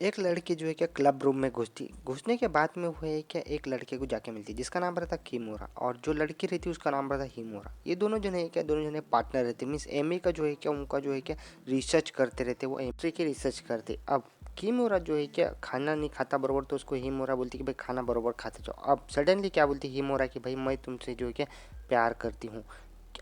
एक लड़की जो है क्या क्लब रूम में घुसने के बाद में वो है क्या एक लड़के को जाके मिलती जिसका नाम रहता किमोरा, और जो लड़की रहती उसका नाम रहता हिमोरा। ये दोनों जने क्या दोनों जने पार्टनर रहते, मीन्स एमए का जो है क्या उनका जो है क्या रिसर्च करते रहते, वो एमए की रिसर्च करते। अब किमोरा जो है क्या खाना नहीं खाता बरोबर, तो उसको हिमोरा बोलती कि भाई खाना बरोबर खाते जाओ। अब सडनली क्या बोलती हिमोरा कि भाई मैं तुमसे जो है क्या प्यार करती हूँ।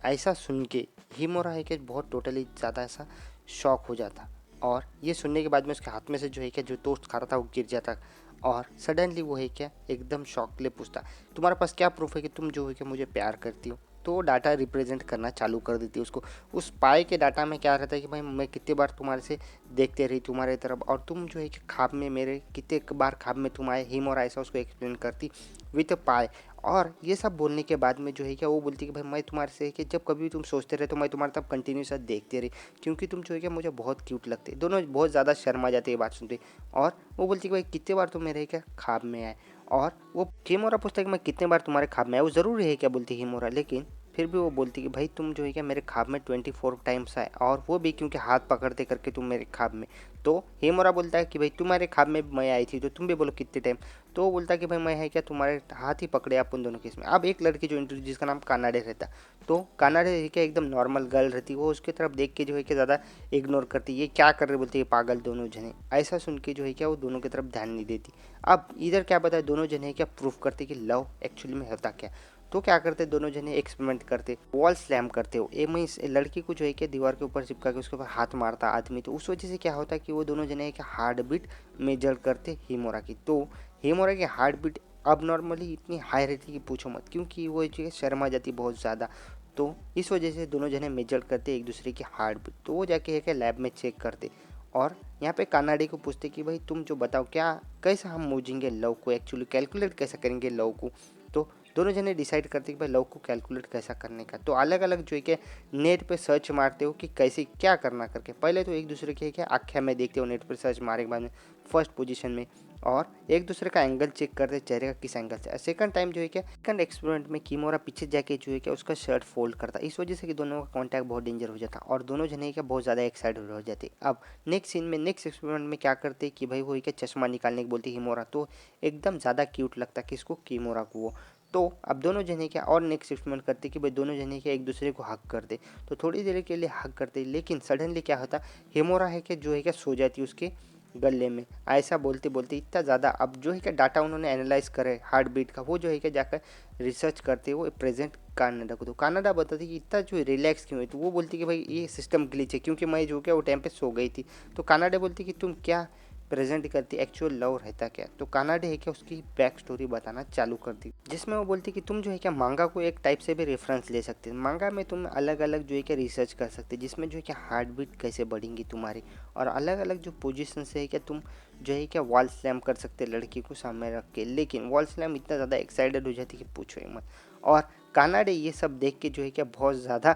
ऐसा सुन के हिमोरा है कि बहुत टोटली ज़्यादा ऐसा शॉक हो जाता, और ये सुनने के बाद में उसके हाथ में से जो है क्या जो टोस्ट खा रहा था वो गिर जाता। और सडनली वो है क्या एकदम शॉक के लिए पूछता, तुम्हारे पास क्या प्रूफ है कि तुम जो है कि मुझे प्यार करती हो। तो वो डाटा रिप्रेजेंट करना चालू कर देती है उसको। उस पाए के डाटा में क्या रहता है कि भाई मैं कितने बार तुम्हारे से देखते रही तुम्हारे तरफ, और तुम जो है कि ख्वाब में मेरे कितने बार ख्वाब में तुम आए हिम, और ऐसा उसको एक्सप्लेन करती विथ पाए। और ये सब बोलने के बाद में जो है क्या वो बोलती कि भाई मैं तुम्हारे से कि जब कभी तुम सोचते रहे तो मैं तुम्हारे तब कंटिन्यूस देखते रही, क्योंकि तुम जो है क्या मुझे बहुत क्यूट लगते। दोनों बहुत ज़्यादा शर्मा जाते ये बात सुनते। और वो बोलती कि भाई कितने बार तुम मेरे क्या ख्वाब में आए। और वो हिमोरा पूछता है कि मैं कितने बार तुम्हारे ख्वाब में आया, वो ज़रूरी है क्या बोलती हिमोरा, लेकिन फिर भी वो बोलती कि भाई तुम जो है क्या मेरे ख्वाब में 24 टाइम्स आए, और वो भी क्योंकि हाथ पकड़ते करके तुम मेरे ख्वाब में। तो हिमोरा बोलता है कि भाई तुम्हारे ख्वाब में मैं आई थी तो तुम भी बोलो कितने टाइम। तो वो बोलता है कि भाई मैं है क्या तुम्हारे हाथ ही पकड़े अपन दोनों केस में। अब एक लड़की जो इंट्रोड्यूस जिसका नाम कानाडे रहता, तो कानाडे है क्या एकदम नॉर्मल गर्ल रहती, वो उसकी तरफ देख के जो है कि ज़्यादा इग्नोर करती, ये क्या कर रहे बोलते ये पागल दोनों जने। ऐसा सुन के जो है क्या वो दोनों की तरफ ध्यान नहीं देती। अब इधर क्या बताए दोनों जने क्या प्रूफ करते कि लव एक्चुअली में होता क्या। तो क्या करते दोनों जने एक्सपेरिमेंट करते, वॉल स्लैम करते हो ए मैं इस लड़की को जो है कि दीवार के ऊपर चिपका के उसके ऊपर हाथ मारता आदमी, तो उस वजह से क्या होता कि वो दोनों जने क्या हार्ट बीट मेजर करते हिमोरा की। तो हिमोरा की हार्ट बीट अब नॉर्मली इतनी हाई रहती कि पूछो मत, क्योंकि वो जो है शर्मा जाती बहुत ज़्यादा। तो इस वजह से दोनों जने मेजर करते एक दूसरे की हार्ट बीट, तो वो जाके है कि लैब में चेक करते। और यहाँ पे कानाडी को पूछते कि भाई तुम जो बताओ क्या कैसा हम मूझेंगे लव को, एक्चुअली कैलकुलेट कैसे करेंगे लव को। तो दोनों जने डिसाइड करते कि भाई लव को कैलकुलेट कैसा करने का, तो अलग अलग जो है कि नेट पे सर्च मारते हो कि कैसे क्या करना करके। पहले तो एक दूसरे के क्या आख्या में देखते हो नेट पर सर्च मारने के बाद में फर्स्ट पोजीशन में, और एक दूसरे का एंगल चेक करते चेहरे का किस एंगल से। सेकंड टाइम जो है क्या सेकंड एक्सपेरिमेंट में कीमोरा पीछे जाके जो है क्या उसका शर्ट फोल्ड करता, इस वजह से कि दोनों का कॉन्टैक्ट बहुत डेंजर हो जाता, और दोनों जने क्या बहुत ज़्यादा एक्साइटेड हो जाते। अब नेक्स्ट सीन में नेक्स्ट एक्सपेरिमेंट में क्या करते कि भाई वो क्या चश्मा निकालने की बोलती हिमोरा, तो एकदम ज़्यादा क्यूट लगता किसको कीमोरा को वो। तो अब दोनों जने क्या और नेक्स्ट एक्सपेरिमेंट करते कि भाई दोनों जने क्या एक दूसरे को हक करते, तो थोड़ी देर के लिए हक करते, लेकिन सडनली क्या होता हिमोरा है कि जो है क्या सो जाती उसके गले में। ऐसा बोलते बोलते इतना ज़्यादा अब जो है क्या डाटा उन्होंने एनालाइज करे हार्ट बीट का, वो जो है क्या जाकर रिसर्च करते वो प्रेजेंट कनाडा को। तो कनाडा बताती कि इतना जो रिलैक्स क्यों है, तो वो बोलती कि भाई ये सिस्टम ग्लिच है, क्योंकि मैं जो क्या वो टाइम पे सो गई थी। तो कनाडा बोलती कि तुम क्या प्रेजेंट करती एक्चुअल लव रहता क्या। तो कानाडे है क्या उसकी बैक स्टोरी बताना चालू कर दी, जिसमें वो बोलती कि तुम जो है क्या मांगा को एक टाइप से भी रेफरेंस ले सकते हैं। मांगा में तुम अलग अलग जो है क्या रिसर्च कर सकते हैं, जिसमें जो है क्या हार्ट बीट कैसे बढ़ेंगी तुम्हारी, और अलग अलग जो पोजीशन से है क्या तुम जो है क्या वॉल स्लैम कर सकते लड़की को सामने रख के। लेकिन वॉल स्लैम इतना ज़्यादा एक्साइटेड हो जाती कि पूछो ही मत। और कानाडे ये सब देख के जो है क्या बहुत ज़्यादा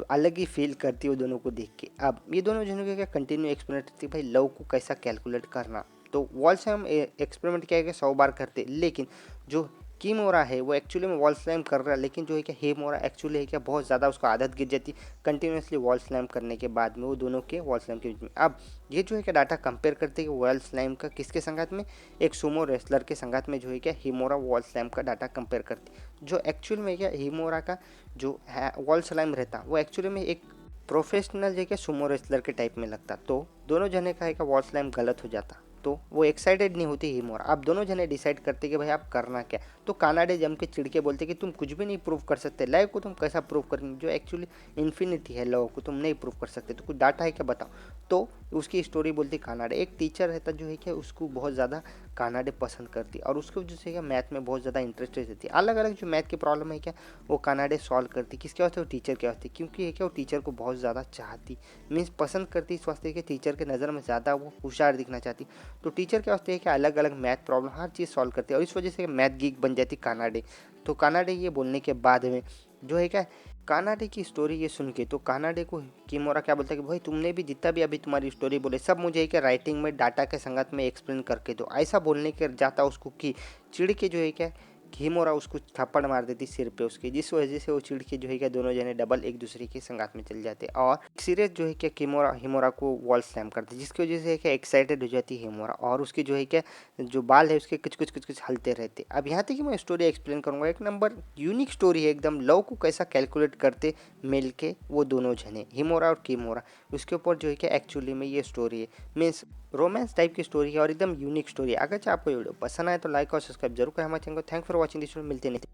अलग ही फील करती है वो दोनों को देख के। अब ये दोनों जनों का क्या कंटिन्यू एक्सपेरिमेंट करती है भाई लव को कैसा कैलकुलेट करना। तो वॉल से हम एक्सपेरिमेंट क्या है कि 100 बार करते, लेकिन जो कीमोरा है वो एक्चुअली में वॉल स्लैम कर रहा है, लेकिन जो है क्या हेमोरा एक्चुअली है क्या बहुत ज़्यादा उसको आदत गिर जाती कंटिन्यूसली वॉल स्लैम करने के बाद में वो दोनों के वॉल स्लैम के बीच में। अब ये जो है क्या डाटा कंपेयर करते हैं कि वॉल स्लैम का किसके संगत में, एक सुमो रेसलर के संगत में जो है क्या हिमोरा वॉल स्लैम का डाटा कंपेयर करती, जो एक्चुअल में क्या हिमोरा का जो है वॉल स्लैम रहता वो एक्चुअली में एक प्रोफेशनल जगह सुमो रेसलर के टाइप में लगता। तो दोनों जने का है का वॉल स्लैम गलत हो जाता, तो वो एक्साइटेड नहीं होती हिमोरा। अब दोनों जने डिसाइड करते कि भाई आप करना क्या। तो कानाडे जम के चिढ़ के बोलते कि तुम कुछ भी नहीं प्रूव कर सकते, लाइव को तुम कैसा प्रूव करेंगे जो एक्चुअली इन्फिनिटी है लव को तुम नहीं प्रूव कर सकते, तो कुछ डाटा है क्या बताओ। तो उसकी स्टोरी बोलती कानाडे एक टीचर रहता जो है क्या उसको बहुत ज़्यादा कानाडे पसंद करती, और उसकी वजह से क्या मैथ में बहुत ज़्यादा इंटरेस्टेड रहती। अलग अलग जो मैथ की प्रॉब्लम है क्या वो कानाडे सॉल्व करती, किसके वास्ते वो टीचर के वास्ते, क्योंकि है क्या वो टीचर को बहुत ज़्यादा चाहती, मीन्स पसंद करती इस वास्ते कि टीचर के नज़र में ज़्यादा वो होशियार दिखना चाहती। तो टीचर के वास्ते है कि अलग अलग मैथ प्रॉब्लम हर चीज़ सॉल्व करती है, और इस वजह से मैथ गीक बन जाती कानाडे। तो कानाडे ये बोलने के बाद में जो है क्या कानाडे की स्टोरी ये सुन के तो कानाडे को किमोरा क्या बोलता है कि भाई तुमने भी जितना भी अभी तुम्हारी स्टोरी बोले सब मुझे क्या राइटिंग में डाटा के संगत में एक्सप्लेन करके दो। ऐसा बोलने के जाता उसको कि चिड़ के जो है क्या हिमोरा उसको थप्पड़ मार देती सिर पे उसके, जिस वजह से वो चिढ़ के जो है क्या दोनों जने डबल एक दूसरे के संगात में चल जाते और सीरियस जो है क्या हिमोरा हिमोरा को वॉल स्लैम करते, जिसकी वजह से क्या एक्साइटेड हो जाती है हिमोरा और उसके जो है क्या जो बाल है उसके कुछ कुछ कुछ कुछ हलते रहते। अब यहाँ तक कि मैं स्टोरी एक्सप्लेन करूँगा, एक नंबर यूनिक स्टोरी है एकदम। लव को कैसा कैलकुलेट करते मिल के वो दोनों जने हिमोरा और किमोरा, उसके ऊपर जो है क्या एक्चुअली में ये स्टोरी है। मीन्स रोमांस टाइप की स्टोरी है और एकदम यूनिक स्टोरी है। अगर आपको वीडियो पसंद आए तो लाइक और सब्सक्राइब जरूर करें हमारे चैनल को। Thank for watching this video, मिलते नहीं।